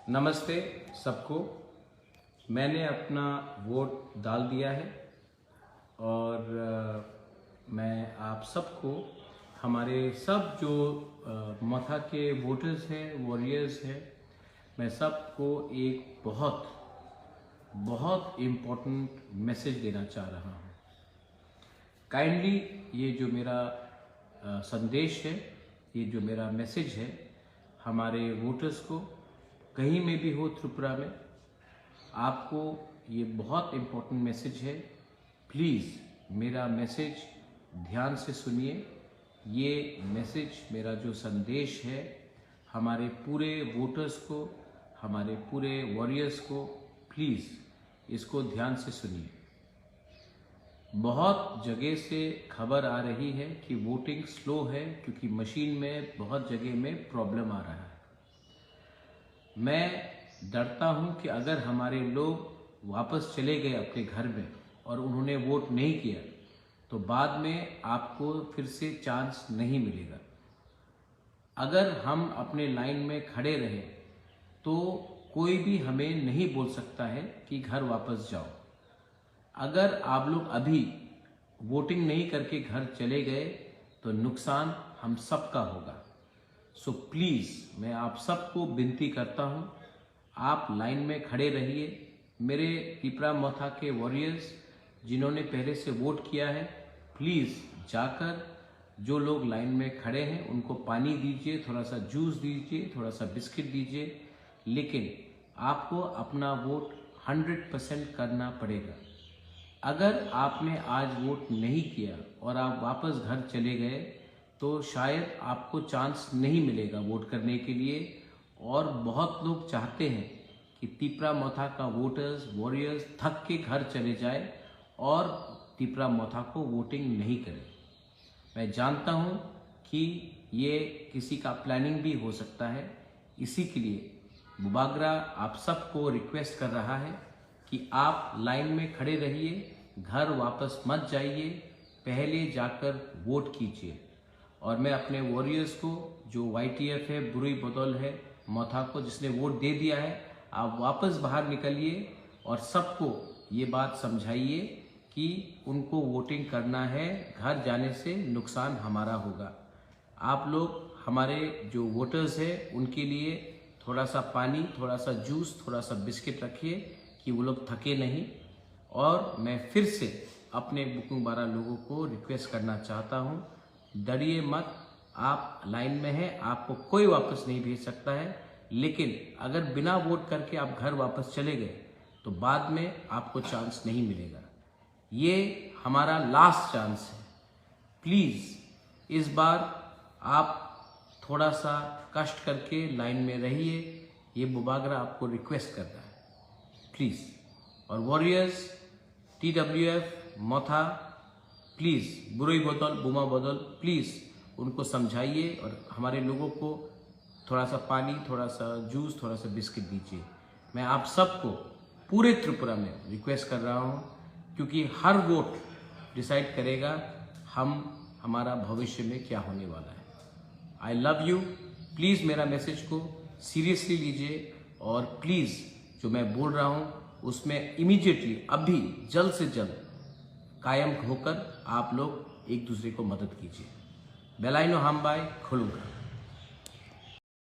नमस्ते सबको। मैंने अपना वोट डाल दिया है और मैं आप सबको, हमारे सब जो मथा के वोटर्स हैं, वॉरियर्स हैं, मैं सबको एक बहुत बहुत इम्पोर्टेंट मैसेज देना चाह रहा हूँ। काइंडली ये जो मेरा संदेश है, ये जो मेरा मैसेज है हमारे वोटर्स को, कहीं में भी हो त्रिपुरा में, आपको ये बहुत इम्पोर्टेंट मैसेज है। प्लीज़ मेरा मैसेज ध्यान से सुनिए। ये मैसेज, मेरा जो संदेश है हमारे पूरे वोटर्स को, हमारे पूरे वॉरियर्स को, प्लीज़ इसको ध्यान से सुनिए। बहुत जगह से खबर आ रही है कि वोटिंग स्लो है क्योंकि मशीन में बहुत जगह में प्रॉब्लम आ रहा है। मैं डरता हूं कि अगर हमारे लोग वापस चले गए अपने घर में और उन्होंने वोट नहीं किया तो बाद में आपको फिर से चांस नहीं मिलेगा। अगर हम अपने लाइन में खड़े रहे तो कोई भी हमें नहीं बोल सकता है कि घर वापस जाओ। अगर आप लोग अभी वोटिंग नहीं करके घर चले गए तो नुकसान हम सबका होगा। सो प्लीज़ मैं आप सबको विनती करता हूँ, आप लाइन में खड़े रहिए। मेरे त्रिपुरा मथा के वॉरियर्स जिन्होंने पहले से वोट किया है, प्लीज़ जाकर जो लोग लाइन में खड़े हैं उनको पानी दीजिए, थोड़ा सा जूस दीजिए, थोड़ा सा बिस्किट दीजिए, लेकिन आपको अपना वोट 100% करना पड़ेगा। अगर आपने आज वोट नहीं किया और आप वापस घर चले गए तो शायद आपको चांस नहीं मिलेगा वोट करने के लिए। और बहुत लोग चाहते हैं कि त्रिपुरा मथा का वोटर्स, वॉरियर्स थक के घर चले जाए और त्रिपुरा मथा को वोटिंग नहीं करें। मैं जानता हूं कि ये किसी का प्लानिंग भी हो सकता है। इसी के लिए बुबागरा आप सबको रिक्वेस्ट कर रहा है कि आप लाइन में खड़े रहिए, घर वापस मत जाइए, पहले जाकर वोट कीजिए। और मैं अपने वॉरियर्स को, जो YTF है, बुरुई बदौल है, मथा को जिसने वोट दे दिया है, आप वापस बाहर निकलिए और सबको ये बात समझाइए कि उनको वोटिंग करना है, घर जाने से नुकसान हमारा होगा। आप लोग, हमारे जो वोटर्स हैं, उनके लिए थोड़ा सा पानी, थोड़ा सा जूस, थोड़ा सा बिस्किट रखिए कि वो लोग थके नहीं। और मैं फिर से अपने बुकिंग 12 लोगों को रिक्वेस्ट करना चाहता हूँ, डरिए मत। आप लाइन में हैं, आपको कोई वापस नहीं भेज सकता है, लेकिन अगर बिना वोट करके आप घर वापस चले गए तो बाद में आपको चांस नहीं मिलेगा। ये हमारा लास्ट चांस है। प्लीज़ इस बार आप थोड़ा सा कष्ट करके लाइन में रहिए, ये बुबागरा आपको रिक्वेस्ट कर रहा है, प्लीज़। और वॉरियर्स, TWF, मथा, प्लीज़, बुरुई बदौल, बुमा बदौल, प्लीज़ उनको समझाइए और हमारे लोगों को थोड़ा सा पानी, थोड़ा सा जूस, थोड़ा सा बिस्किट दीजिए। मैं आप सबको पूरे त्रिपुरा में रिक्वेस्ट कर रहा हूँ, क्योंकि हर वोट डिसाइड करेगा हमारा भविष्य में क्या होने वाला है। I love you. प्लीज़ मेरा मैसेज को सीरियसली लीजिए और प्लीज़ जो मैं बोल रहा हूँ उसमें इमीडिएटली, अभी जल्द से जल्द कायम होकर आप लोग एक दूसरे को मदद कीजिए। बेलाइनो हम बाय खुलूंगा।